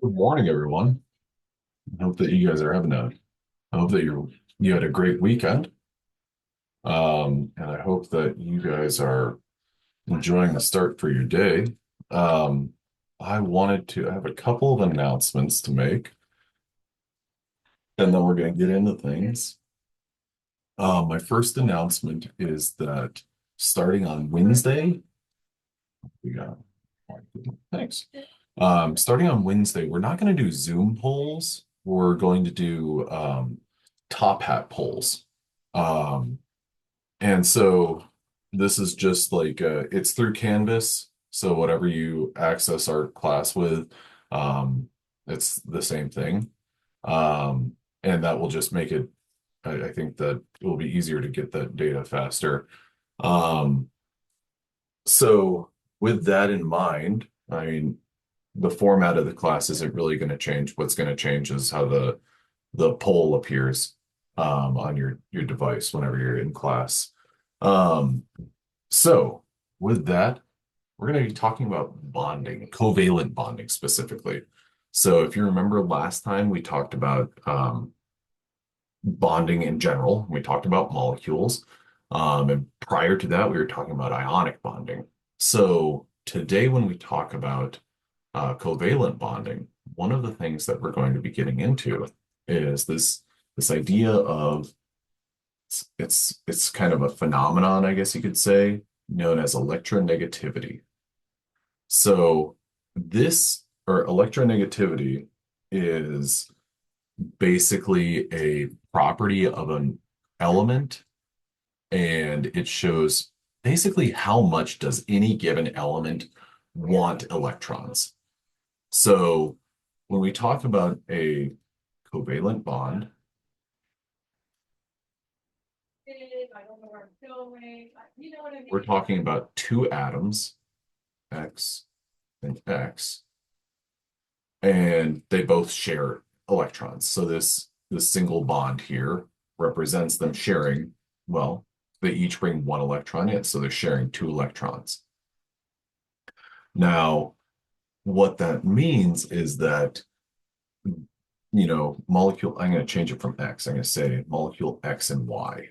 Good morning, everyone. I hope that you guys are having a, I hope that you had a great weekend. And I hope that you guys are enjoying the start for your day. Um, I have a couple of announcements to make, and then we're going to get into things. My first announcement is that starting on Wednesday, we got, thanks. Starting on Wednesday, we're not going to do Zoom polls. We're going to do top hat polls. Um, and so this is just like it's through Canvas. So whatever you access our class with, it's the same thing. Um, and that will just make it, I think that it will be easier to get that data faster. Um, so with that in mind, I mean, the format of the class isn't really going to change. What's going to change is how the poll appears on your device whenever you're in class. Um, so with that, we're going to be talking about bonding, covalent bonding specifically. So if you remember last time, we talked about bonding in general. We talked about molecules. And prior to that, we were talking about ionic bonding. So today, when we talk about covalent bonding, one of the things that we're going to be getting into is this idea of it's kind of a phenomenon, I guess you could say, known as electronegativity. So this or electronegativity is basically a property of an element, and it shows basically how much does any given element want electrons. So when we talk about a covalent bond, we're talking about two atoms, X and X, and they both share electrons. So this single bond here represents them sharing, well, they each bring one electron in, so they're sharing two electrons. Now, what that means is that, molecule, I'm going to change it from X. I'm going to say molecule X and Y.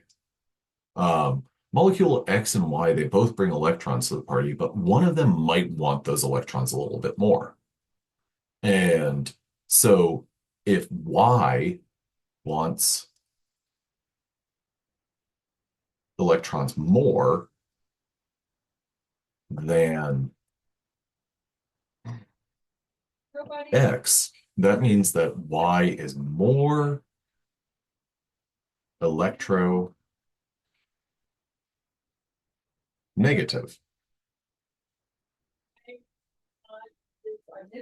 Um, Molecule X and Y, they both bring electrons to the party, but one of them might want those electrons a little bit more. And so if Y wants electrons more than X, that means that Y is more electronegative.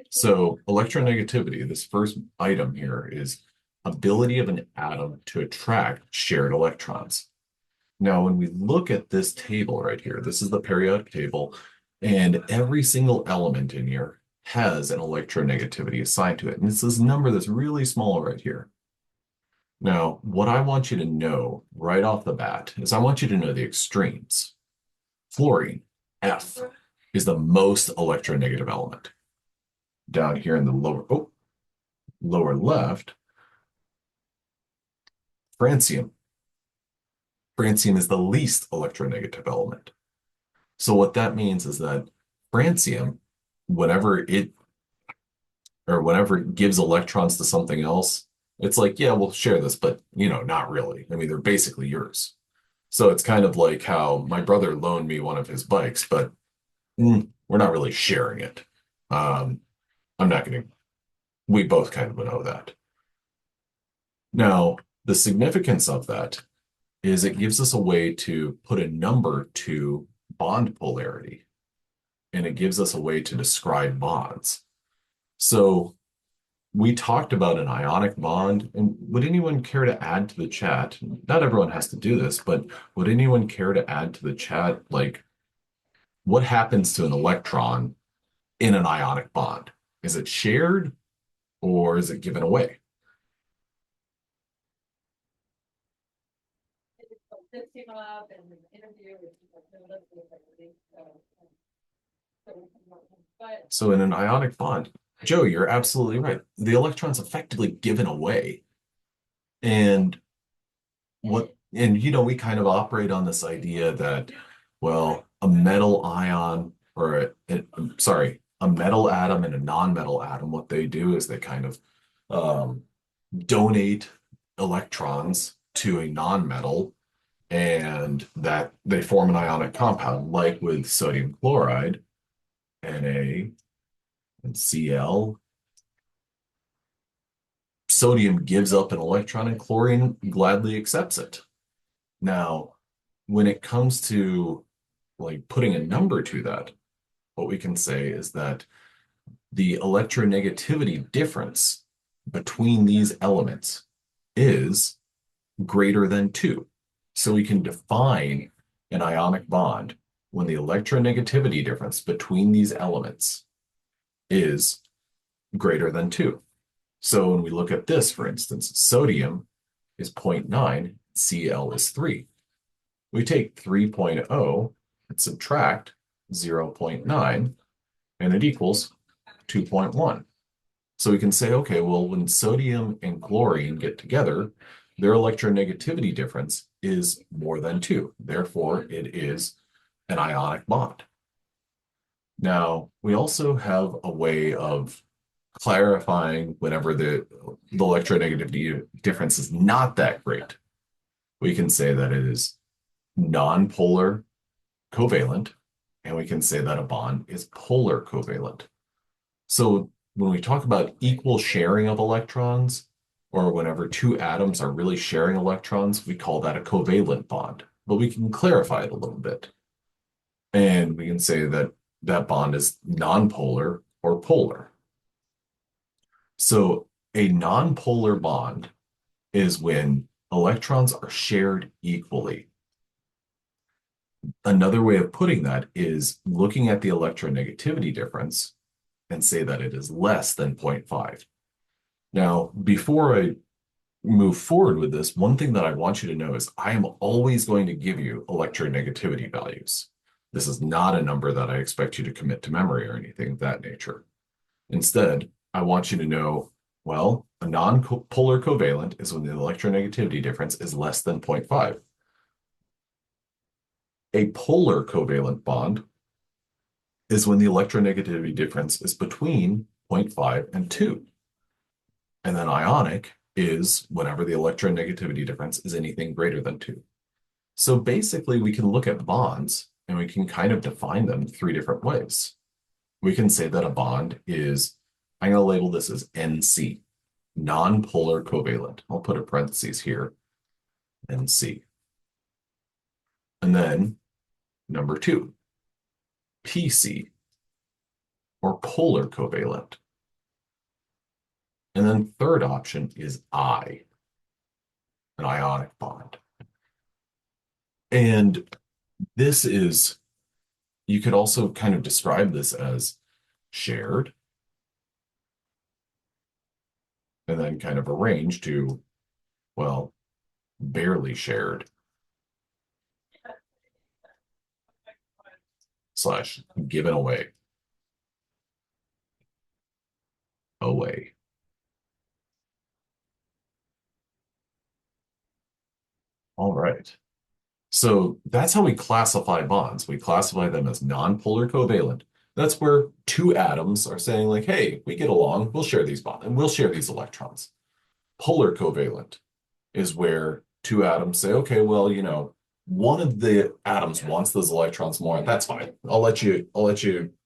So electronegativity, this first item here is ability of an atom to attract shared electrons. Now, when we look at this table right here, this is the periodic table, and every single element in here has an electronegativity assigned to it. And it's this number that's really small right here. Now, what I want you to know right off the bat is I want you to know the extremes. Fluorine, F, is the most electronegative element. Down here in the lower left, francium. Francium is the least electronegative element. So what that means is that francium, whenever it gives electrons to something else, it's like, yeah, we'll share this, but not really. I mean, they're basically yours. So it's kind of like how my brother loaned me one of his bikes, but we're not really sharing it. Um, I'm not going to, we both kind of know that. Now, the significance of that is it gives us a way to put a number to bond polarity, and it gives us a way to describe bonds. So we talked about an ionic bond, and would anyone care to add to the chat? Not everyone has to do this, but would anyone care to add to the chat, like, what happens to an electron in an ionic bond? Is it shared or is it given away? So in an ionic bond, Joe, you're absolutely right. The electron's effectively given away. And we kind of operate on this idea that, well, a metal ion or a metal atom and a non-metal atom, what they do is they kind of um, donate electrons to a non-metal and that they form an ionic compound, like with sodium chloride, Na and Cl. Sodium gives up an electron and chlorine gladly accepts it. Now, when it comes to like putting a number to that, what we can say is that the electronegativity difference between these elements is greater than 2. So we can define an ionic bond when the electronegativity difference between these elements is greater than 2. So when we look at this, for instance, sodium is 0.9, Cl is 3. We take 3.0 and subtract 0.9, and it equals 2.1. So we can say, okay, well, when sodium and chlorine get together, their electronegativity difference is more than 2. Therefore, it is an ionic bond. Now, we also have a way of clarifying whenever the electronegativity difference is not that great. We can say that it is nonpolar covalent, and we can say that a bond is polar covalent. So when we talk about equal sharing of electrons, or whenever two atoms are really sharing electrons, we call that a covalent bond. But we can clarify it a little bit. And we can say that that bond is nonpolar or polar. So a nonpolar bond is when electrons are shared equally. Another way of putting that is looking at the electronegativity difference and say that it is less than 0.5. Now, before I move forward with this, one thing that I want you to know is I am always going to give you electronegativity values. This is not a number that I expect you to commit to memory or anything of that nature. Instead, I want you to know, well, a non-polar covalent is when the electronegativity difference is less than 0.5. A polar covalent bond is when the electronegativity difference is between 0.5 and 2. And then ionic is whenever the electronegativity difference is anything greater than 2. So basically, we can look at bonds and we can kind of define them 3 different ways. We can say that a bond is, I'm going to label this as NC, non-polar covalent. I'll put a parentheses here, NC. And then number 2, PC, or polar covalent. And then third option is I, an ionic bond. And this is, you could also kind of describe this as shared, and then kind of arrange to, well, barely shared slash given away. Away. All right. So that's how we classify bonds. We classify them as nonpolar covalent. That's where two atoms are saying like, hey, we get along, we'll share these bonds and we'll share these electrons. Polar covalent is where two atoms say, okay, well, one of the atoms wants those electrons more. That's fine. I'll let you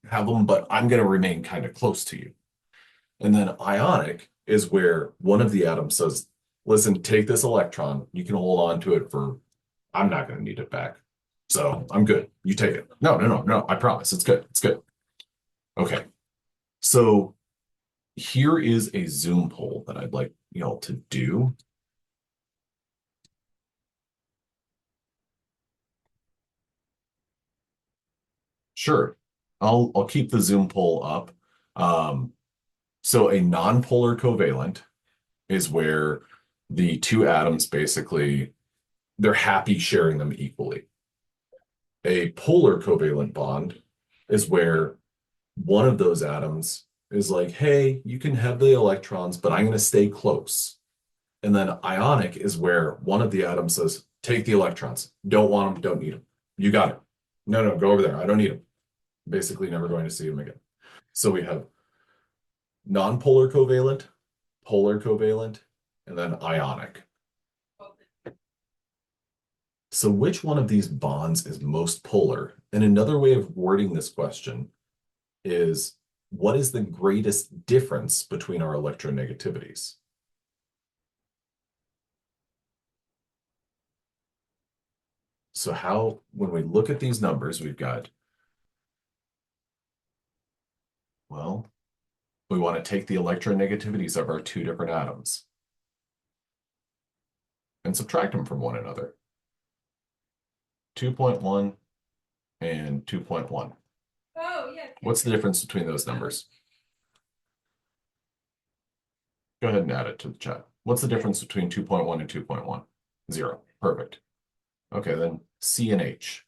have them, but I'm going to remain kind of close to you. And then ionic is where one of the atoms says, listen, take this electron. You can hold on to it for, I'm not going to need it back. So I'm good. You take it. No, no, no, no. I promise. It's good. It's good. Okay. So here is a Zoom poll that I'd like y'all to do. Sure. I'll keep the Zoom poll up. Um, so a nonpolar covalent is where the two atoms basically they're happy sharing them equally. A polar covalent bond is where One of those atoms is like, hey, you can have the electrons, but I'm going to stay close. And then ionic is where one of the atoms says, take the electrons. Don't want them, don't need them. You got it. No, no, go over there. I don't need them. Basically, never going to see them again. So we have nonpolar covalent, polar covalent, and then ionic. So which one of these bonds is most polar? And another way of wording this question is, what is the greatest difference between our electronegativities? So how, when we look at these numbers, we've got, well, we want to take the electronegativities of our two different atoms and subtract them from one another. 2.1 and 2.1. Oh, yeah. What's the difference between those numbers? Go ahead and add it to the chat. What's the difference between 2.1 and 2.1? 0. Perfect. Okay, then C and H.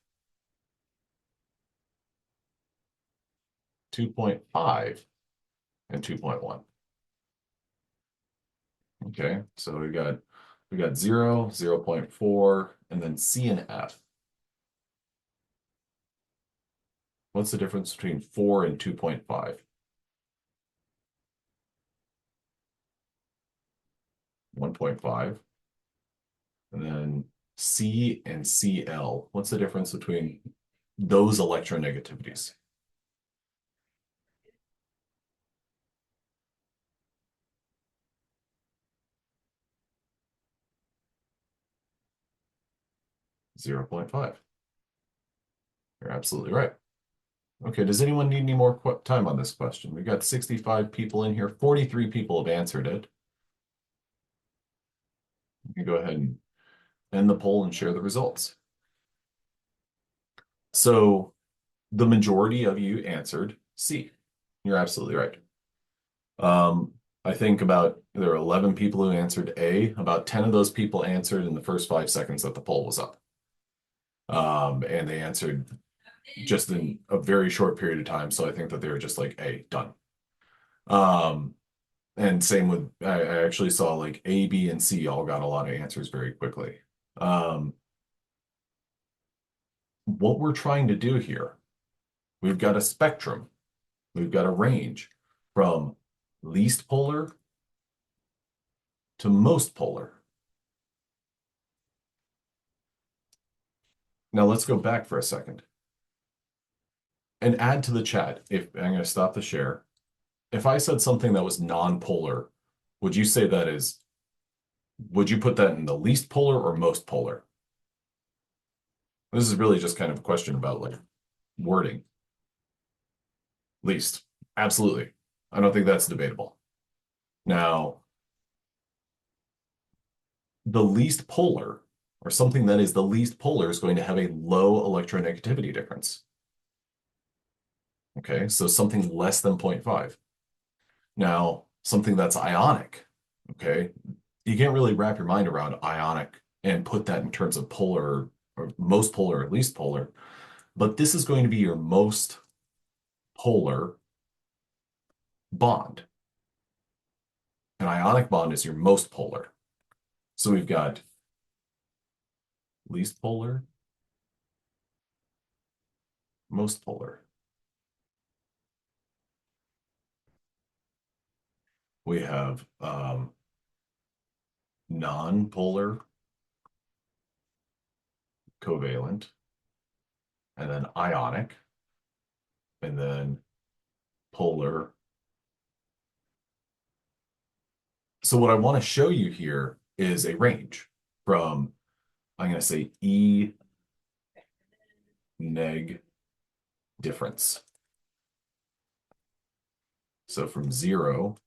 2.5 and 2.1. Okay, so we got 0, 0.4, and then C and F. What's the difference between 4 and 2.5? 1.5. And then C and Cl. What's the difference between those electronegativities? 0.5. You're absolutely right. Okay, does anyone need any more time on this question? We've got 65 people in here. 43 people have answered it. You can go ahead and end the poll and share the results. So the majority of you answered C. You're absolutely right. I think there were 11 people who answered A. About 10 of those people answered in the first 5 seconds that the poll was up. And they answered just in a very short period of time. So I think that they were just like, A, done. And same with, I actually saw like A, B, and C all got a lot of answers very quickly. What we're trying to do here, we've got a spectrum. We've got a range from least polar to most polar. Now let's go back for a second and add to the chat. If I'm going to stop the share. If I said something that was non-polar, would you say would you put that in the least polar or most polar? This is really just kind of a question about like wording. Least. Absolutely. I don't think that's debatable. Now, the least polar, or something that is the least polar, is going to have a low electronegativity difference. Okay, so something less than 0.5. Now, something that's ionic, okay, you can't really wrap your mind around ionic and put that in terms of polar or most polar or least polar, but this is going to be your most polar bond. An ionic bond is your most polar. So we've got least polar, most polar. We have non-polar, covalent, and then ionic, and then polar. So what I want to show you here is a range from, I'm going to say E neg difference. So from 0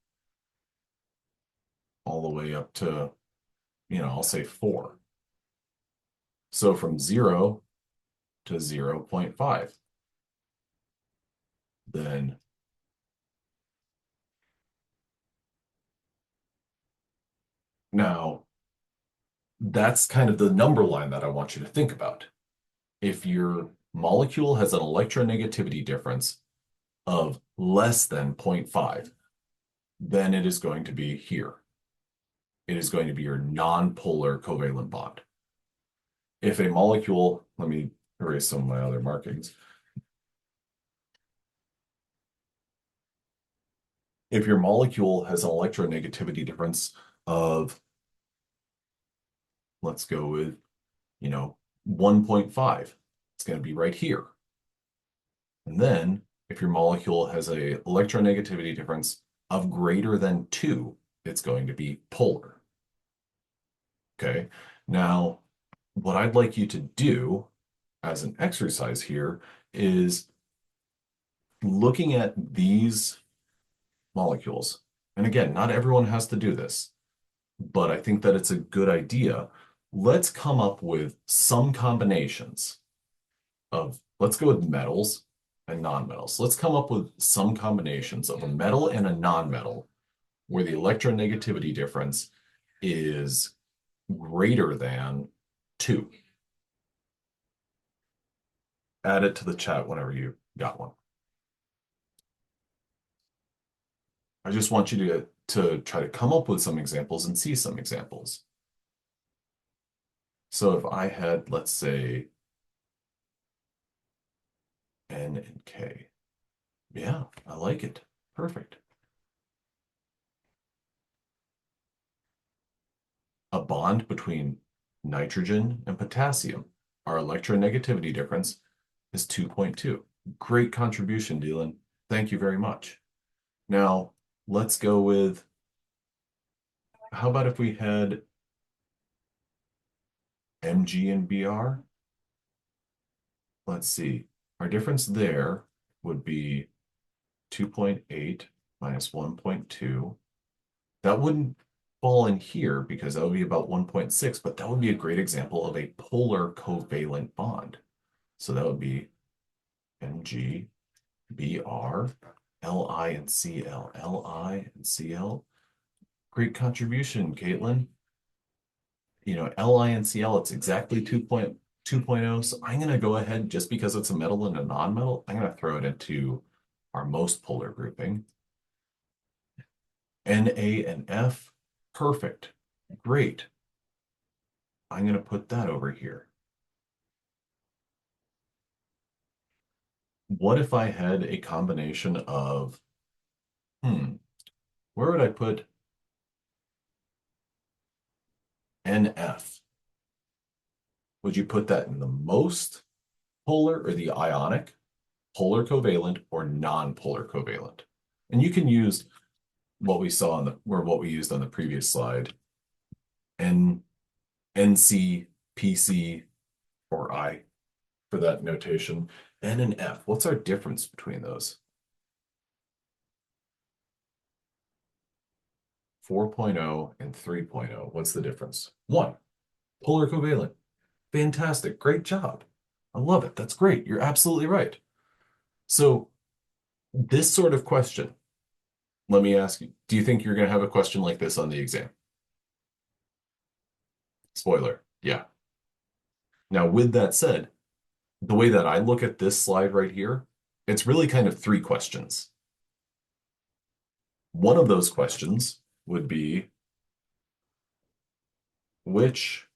all the way up to, I'll say 4. So from 0 to 0.5. Then now that's kind of the number line that I want you to think about. If your molecule has an electronegativity difference of less than 0.5, then it is going to be here. It is going to be your non-polar covalent bond. If a molecule, let me erase some of my other markings. If your molecule has an electronegativity difference of, let's go with, 1.5, it's going to be right here. And then if your molecule has a electronegativity difference of greater than 2, it's going to be polar. Okay. Now, what I'd like you to do as an exercise here is looking at these molecules. And again, not everyone has to do this, but I think that it's a good idea. Let's come up with some combinations of, let's go with metals and nonmetals. Let's come up with some combinations of a metal and a nonmetal where the electronegativity difference is greater than 2. Add it to the chat whenever you got one. I just want you to try to come up with some examples and see some examples. So if I had, let's say, N and K. Yeah, I like it. Perfect. A bond between nitrogen and potassium. Our electronegativity difference is 2.2. Great contribution, Dylan. Thank you very much. Now, let's go with, how about if we had Mg and Br? Let's see. Our difference there would be 2.8 minus 1.2. That wouldn't fall in here because that would be about 1.6, but that would be a great example of a polar covalent bond. So that would be Mg, Br, Li and Cl, Li and Cl. Great contribution, Caitlin. Li and Cl, it's exactly 2.0. So I'm going to go ahead, just because it's a metal and a non-metal, I'm going to throw it into our most polar grouping. Na and F, perfect, great. I'm going to put that over here. What if I had a combination of, where would I put NF? Would you put that in the most polar or the ionic, polar covalent, or non-polar covalent? And you can use what we saw what we used on the previous slide, NC, PC, or I for that notation. N and F, what's our difference between those? 4.0 and 3.0. What's the difference? 1. Polar covalent. Fantastic. Great job. I love it. That's great. You're absolutely right. So this sort of question, let me ask you, do you think you're going to have a question like this on the exam? Spoiler, yeah. Now, with that said, the way that I look at this slide right here, it's really kind of 3 questions. One of those questions would be, which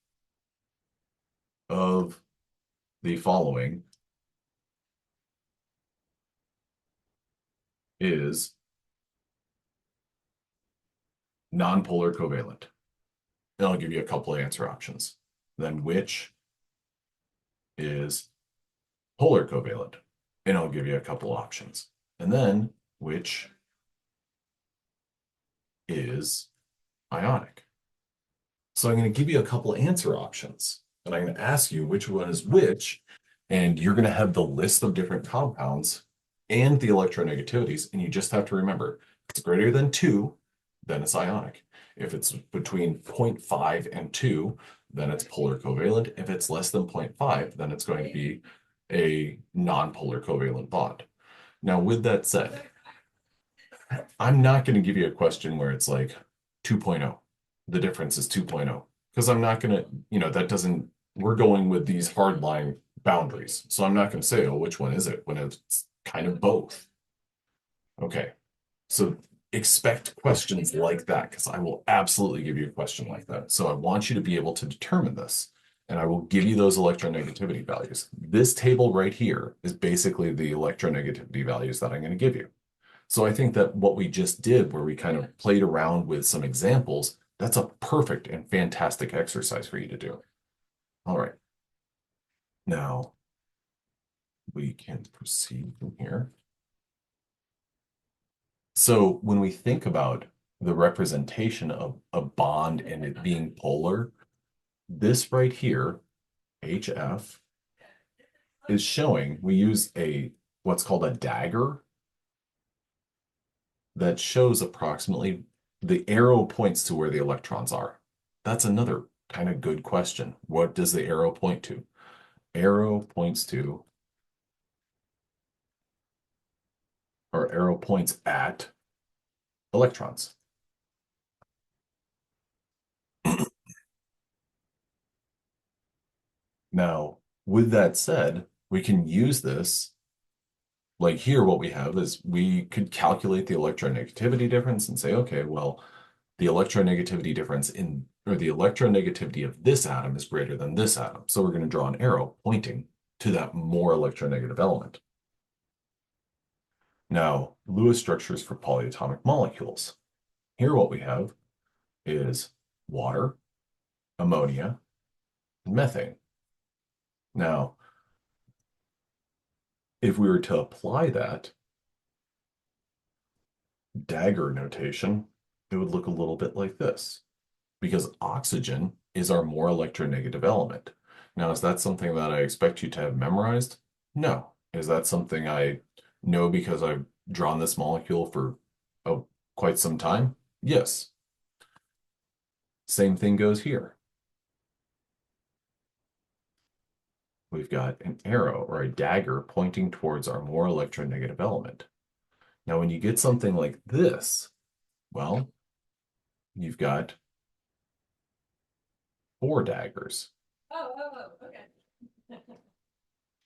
of the following is nonpolar covalent? And I'll give you a couple of answer options. Then which is polar covalent? And I'll give you a couple options. And then which is ionic? So I'm going to give you a couple answer options, and I'm going to ask you which one is which, and you're going to have the list of different compounds and the electronegativities, and you just have to remember, if it's greater than 2, then it's ionic. If it's between 0.5 and 2, then it's polar covalent. If it's less than 0.5, then it's going to be a non-polar covalent bond. Now, with that said, I'm not going to give you a question where it's like 2.0. The difference is 2.0, because I'm not going to, that doesn't, we're going with these hardline boundaries. So I'm not going to say, oh, which one is it, when it's kind of both. Okay. So expect questions like that because I will absolutely give you a question like that. So I want you to be able to determine this. And I will give you those electronegativity values. This table right here is basically the electronegativity values that I'm going to give you. So I think that what we just did, where we kind of played around with some examples, that's a perfect and fantastic exercise for you to do. All right. Now we can proceed from here. So when we think about the representation of a bond and it being polar, this right here, HF, is showing we use a what's called a dagger that shows approximately the arrow points to where the electrons are. That's another kind of good question. What does the arrow point to? Arrow points to, or arrow points at electrons. Now, with that said, we can use this. Like here, what we have is we could calculate the electronegativity difference and say, okay, well, the electronegativity difference in, or the electronegativity of this atom is greater than this atom. So we're going to draw an arrow pointing to that more electronegative element. Now, Lewis structures for polyatomic molecules. Here, what we have is water, ammonia, and methane. Now, if we were to apply that dagger notation, it would look a little bit like this, because oxygen is our more electronegative element. Now, is that something that I expect you to have memorized? No. Is that something I know because I've drawn this molecule for oh, quite some time? Yes. Same thing goes here. We've got an arrow or a dagger pointing towards our more electronegative element. Now, when you get something like this, well, you've got four daggers. Okay.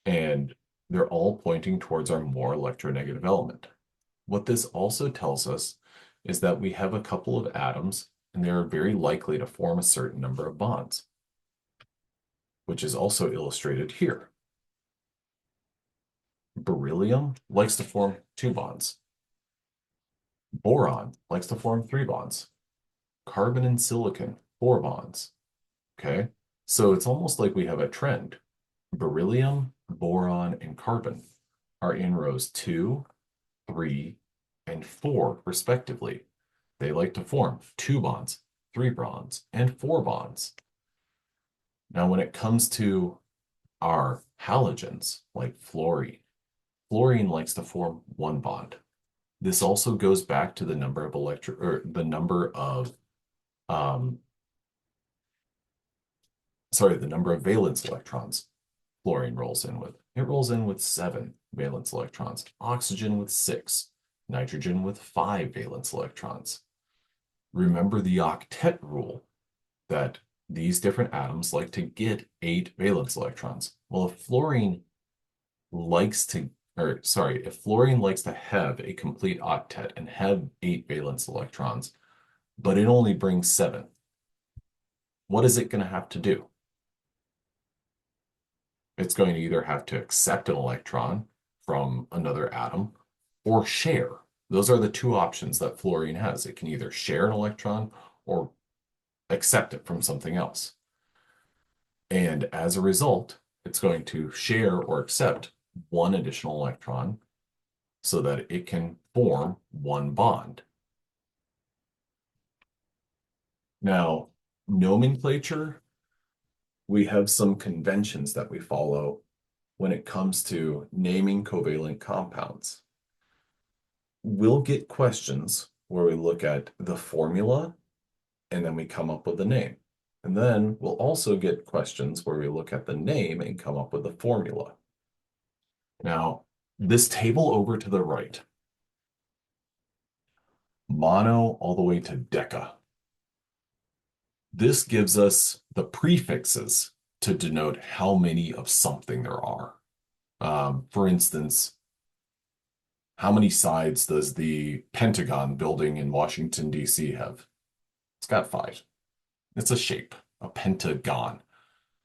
And they're all pointing towards our more electronegative element. What this also tells us is that we have a couple of atoms and they are very likely to form a certain number of bonds, which is also illustrated here. Beryllium likes to form 2 bonds. Boron likes to form 3 bonds. Carbon and silicon, 4 bonds. Okay, so it's almost like we have a trend. Beryllium, boron, and carbon are in rows 2, 3, and 4, respectively. They like to form 2 bonds, 3 bonds, and 4 bonds. Now, when it comes to our halogens, like fluorine, fluorine likes to form 1 bond. This also goes back to the number of um, the number of valence electrons fluorine rolls in with. It rolls in with 7 valence electrons, oxygen with 6, nitrogen with 5 valence electrons. Remember the octet rule that these different atoms like to get 8 valence electrons. Well, if fluorine likes to, or sorry, if fluorine likes to have a complete octet and have 8 valence electrons, but it only brings 7, what is it going to have to do? It's going to either have to accept an electron from another atom or share. Those are the 2 options that fluorine has. It can either share an electron or accept it from something else. And as a result, it's going to share or accept 1 additional electron so that it can form 1 bond. Now, nomenclature, we have some conventions that we follow when it comes to naming covalent compounds. We'll get questions where we look at the formula and then we come up with the name. And then we'll also get questions where we look at the name and come up with the formula. Now, this table over to the right, mono all the way to deca. This gives us the prefixes to denote how many of something there are. For instance, How many sides does the Pentagon building in Washington, D.C. have? It's got five. It's a shape, a pentagon.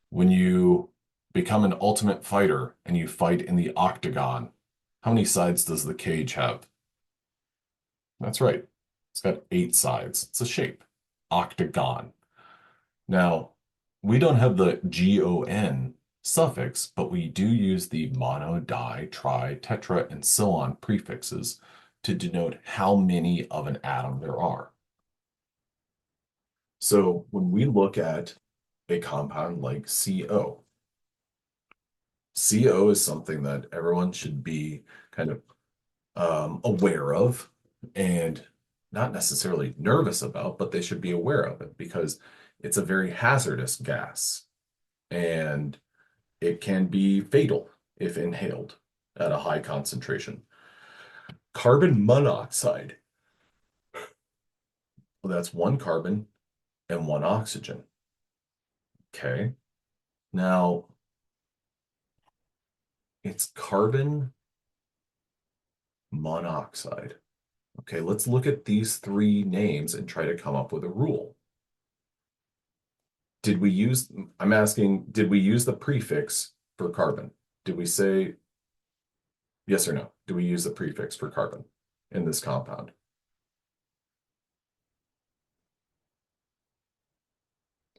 When you become an ultimate fighter and you fight in the octagon, how many sides does the cage have? That's right. It's got eight sides. It's a shape, octagon. Now, we don't have the GON suffix, but we do use the mono, di, tri, tetra, and so on prefixes to denote how many of an atom there are. So when we look at a compound like CO, CO is something that everyone should be kind of aware of and not necessarily nervous about, but they should be aware of it because it's a very hazardous gas and it can be fatal if inhaled at a high concentration. Carbon monoxide, well, that's one carbon and one oxygen. Okay. Now, it's carbon monoxide. Okay, let's look at these three names and try to come up with a rule. I'm asking, did we use the prefix for carbon? Did we say yes or no? Do we use the prefix for carbon in this compound?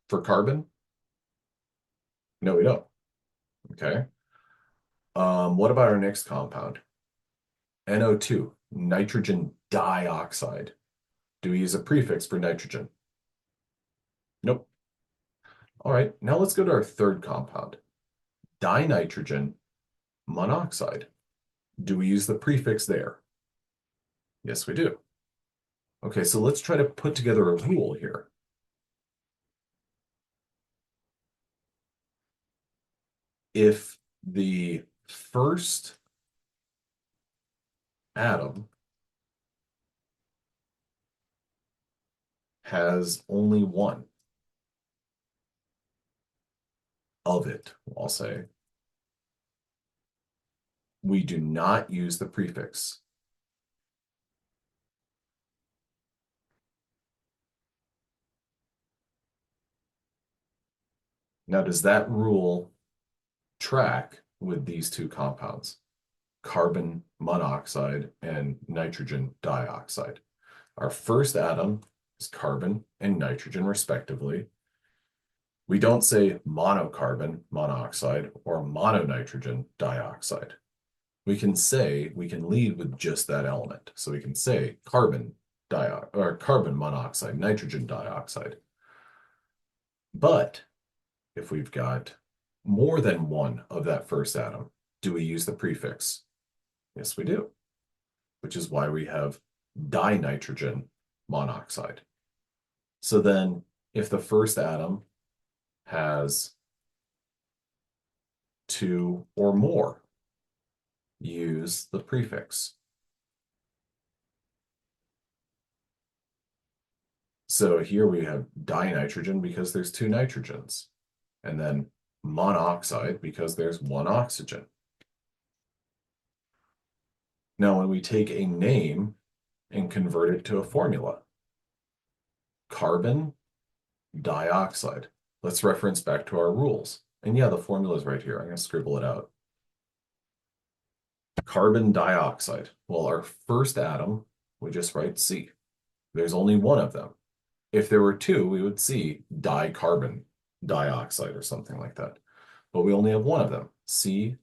For carbon? No, we don't. Okay. What about our next compound? NO2, nitrogen dioxide. Do we use a prefix for nitrogen? Nope. All right, now let's go to our third compound, dinitrogen monoxide. Do we use the prefix there? Yes, we do. Okay, so let's try to put together a rule here. If the first atom has only one of it, I'll say, we do not use the prefix. Now, does that rule track with these two compounds, carbon monoxide and nitrogen dioxide? Our first atom is carbon and nitrogen, respectively. We don't say monocarbon monoxide or mononitrogen dioxide. We can lead with just that element. So we can say carbon monoxide, nitrogen dioxide. But if we've got more than one of that first atom, do we use the prefix? Yes, we do, which is why we have dinitrogen monoxide. So then if the first atom has two or more, use the prefix. So here we have dinitrogen because there's two nitrogens, and then monoxide because there's one oxygen. Now, when we take a name and convert it to a formula, carbon dioxide. Let's reference back to our rules. And yeah, the formula is right here. I'm going to scribble it out. Carbon dioxide. Well, our first atom, we just write C. There's only one of them. If there were two, we would see dicarbon dioxide or something like that. But we only have one of them, CO2.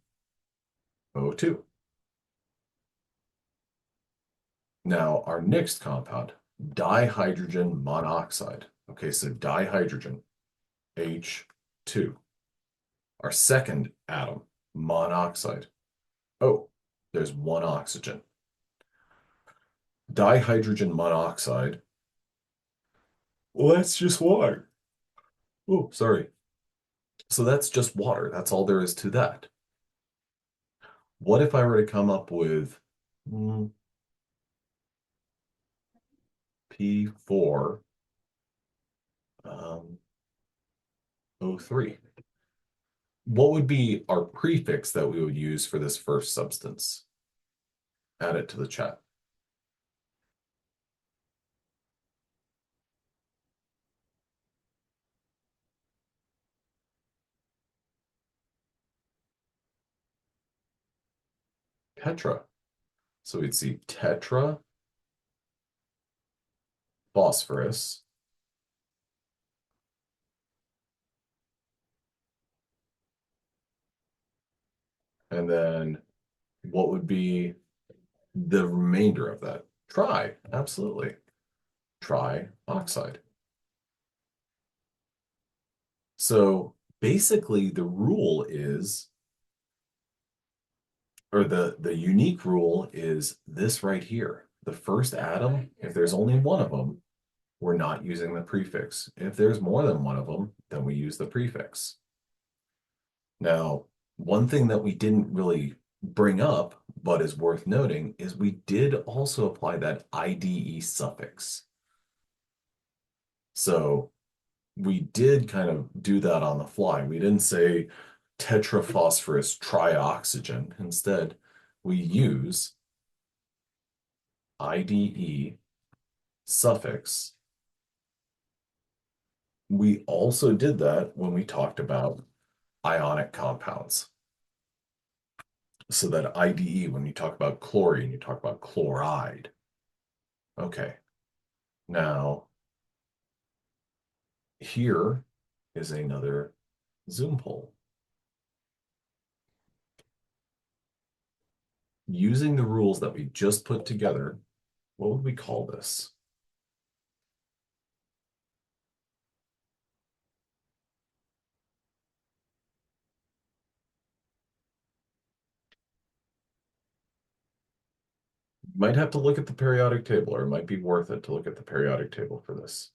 Now, our next compound, dihydrogen monoxide. Okay, so dihydrogen, H2. Our second atom, monoxide. Oh, there's one oxygen. Dihydrogen monoxide. Well, that's just water. Oh, sorry. So that's just water. That's all there is to that. What if I were to come up with P4 O3? What would be our prefix that we would use for this first substance? add it to the chat. Tetra. So we'd see tetra, phosphorus, and then what would be the remainder of that? Tri, absolutely. Trioxide. So basically the rule is, or the unique rule is this right here. The first atom, if there's only one of them, we're not using the prefix. If there's more than one of them, then we use the prefix. Now, one thing that we didn't really bring up, but is worth noting, is we did also apply that IDE suffix. So we did kind of do that on the fly. We didn't say tetraphosphorus trioxygen. Instead, we use IDE suffix. We also did that when we talked about ionic compounds. So that IDE, when you talk about chlorine, you talk about chloride. Okay. Now, here is another Zoom poll. Using the rules that we just put together, what would we call this? You might have to look at the periodic table, or it might be worth it to look at the periodic table for this.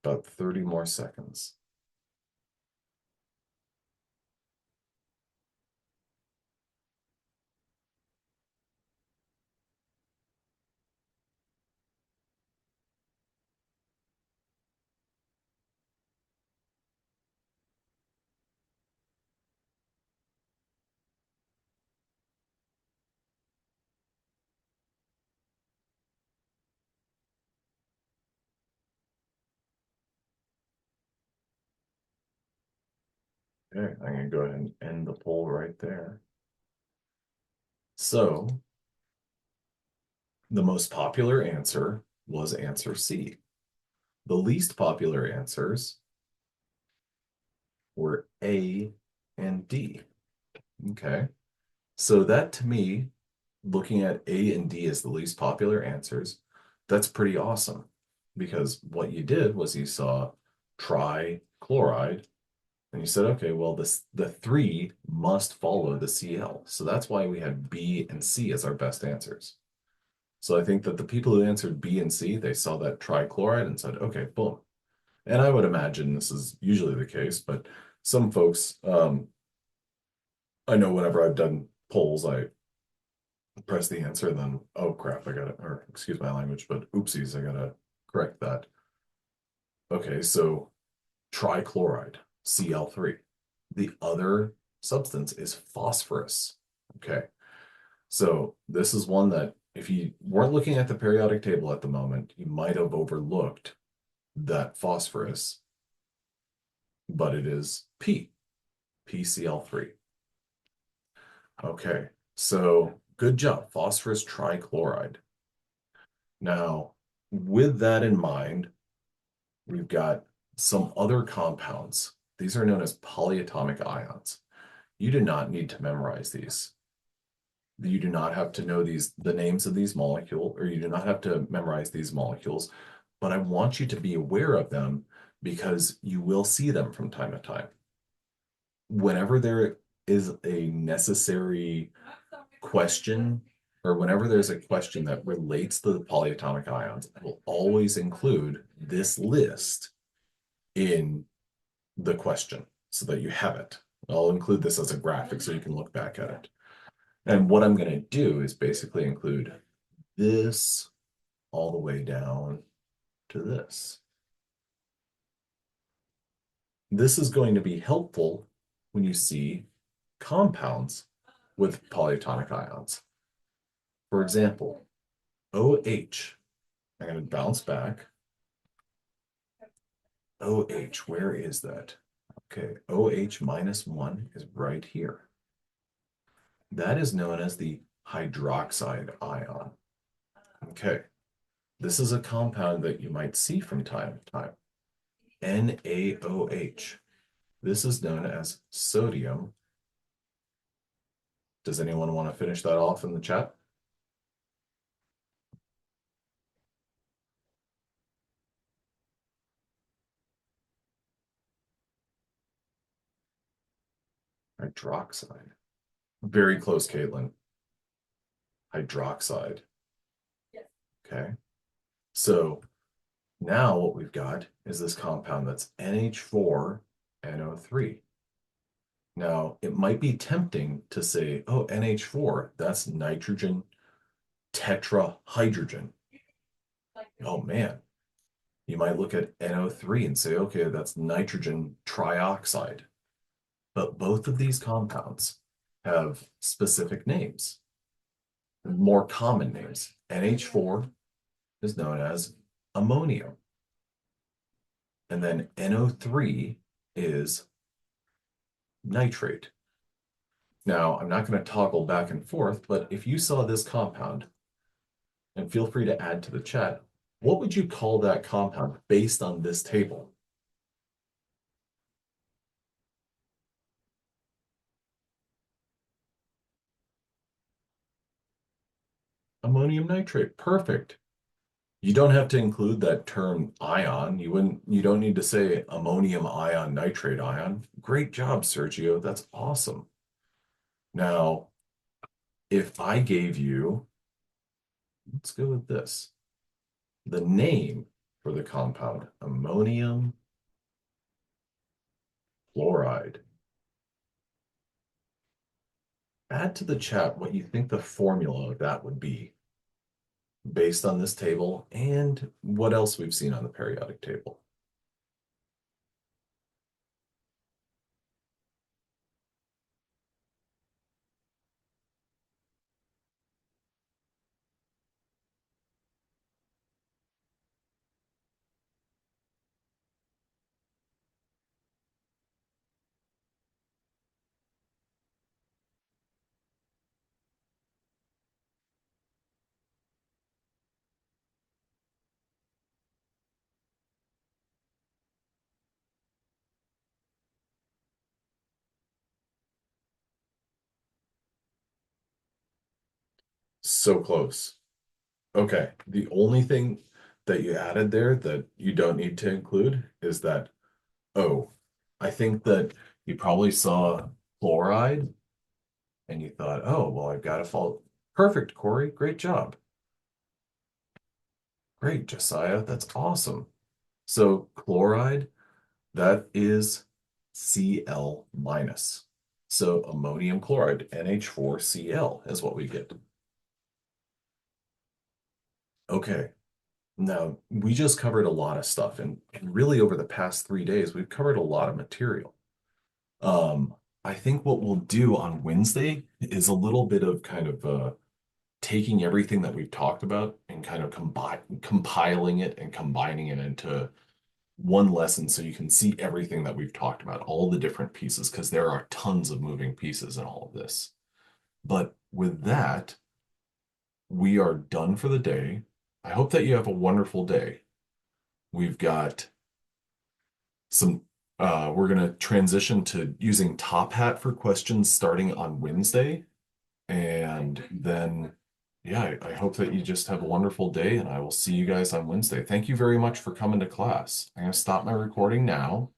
About 30 more seconds. Okay, I'm going to go ahead and end the poll right there. So the most popular answer was answer C. The least popular answers were A and D. Okay. So that to me, looking at A and D as the least popular answers, that's pretty awesome. Because what you did was you saw trichloride, and you said, okay, well, the three must follow the Cl. So that's why we had B and C as our best answers. So I think that the people who answered B and C, they saw that trichloride and said, okay, boom. And I would imagine this is usually the case, but some folks, I know whenever I've done polls, I press the answer and then, oh crap, I gotta, or excuse my language, but oopsies, I gotta correct that. Okay, so trichloride, Cl3. The other substance is phosphorus. Okay, so this is one that if you weren't looking at the periodic table at the moment, you might have overlooked that phosphorus, but it is PCl3. Okay, so good job, phosphorus trichloride. Now, with that in mind, we've got some other compounds. These are known as polyatomic ions. You do not need to memorize these. You do not have to know the names of these molecules, or you do not have to memorize these molecules, but I want you to be aware of them because you will see them from time to time. Whenever there is a necessary question, or whenever there's a question that relates to the polyatomic ions, I will always include this list in the question so that you have it. I'll include this as a graphic so you can look back at it. And what I'm going to do is basically include this all the way down to this. this is going to be helpful when you see compounds with polyatomic ions. For example, OH, I'm going to bounce back. OH, where is that? Okay, OH minus 1 is right here. That is known as the hydroxide ion. Okay, this is a compound that you might see from time to time. NaOH. This is known as sodium. Does anyone want to finish that off in the chat? Hydroxide. Very close, Caitlin. Hydroxide. Okay. So now what we've got is this compound that's NH4NO3. Now, it might be tempting to say, oh, NH4, that's nitrogen tetrahydrogen. Oh man, you might look at NO3 and say, okay, that's nitrogen trioxide. But both of these compounds have specific names, more common names. NH4 is known as ammonium. And then NO3 is nitrate. Now, I'm not going to toggle back and forth, but if you saw this compound, and feel free to add to the chat, what would you call that compound based on this table? Ammonium nitrate. Perfect. You don't have to include that term ion. You don't need to say ammonium ion, nitrate ion. Great job, Sergio. That's awesome. Now, if I gave you, let's go with this, the name for the compound, ammonium chloride. Add to the chat what you think the formula of that would be based on this table and what else we've seen on the periodic table. So close. Okay, the only thing that you added there that you don't need to include is that, oh, I think that you probably saw chloride and you thought, oh, well, I've got to follow. Perfect, Corey. Great job. Great, Josiah. That's awesome. So chloride, that is Cl minus. So ammonium chloride, NH4Cl is what we get. Okay, now we just covered a lot of stuff, and really over the past 3 days, we've covered a lot of material. I think what we'll do on Wednesday is a little bit of kind of taking everything that we've talked about and kind of compiling it and combining it into one lesson so you can see everything that we've talked about, all the different pieces, because there are tons of moving pieces in all of this. But with that, we are done for the day. I hope that you have a wonderful day. We've got some, we're going to transition to using Top Hat for questions starting on Wednesday. And then, yeah, I hope that you just have a wonderful day and I will see you guys on Wednesday. Thank you very much for coming to class. I'm going to stop my recording now.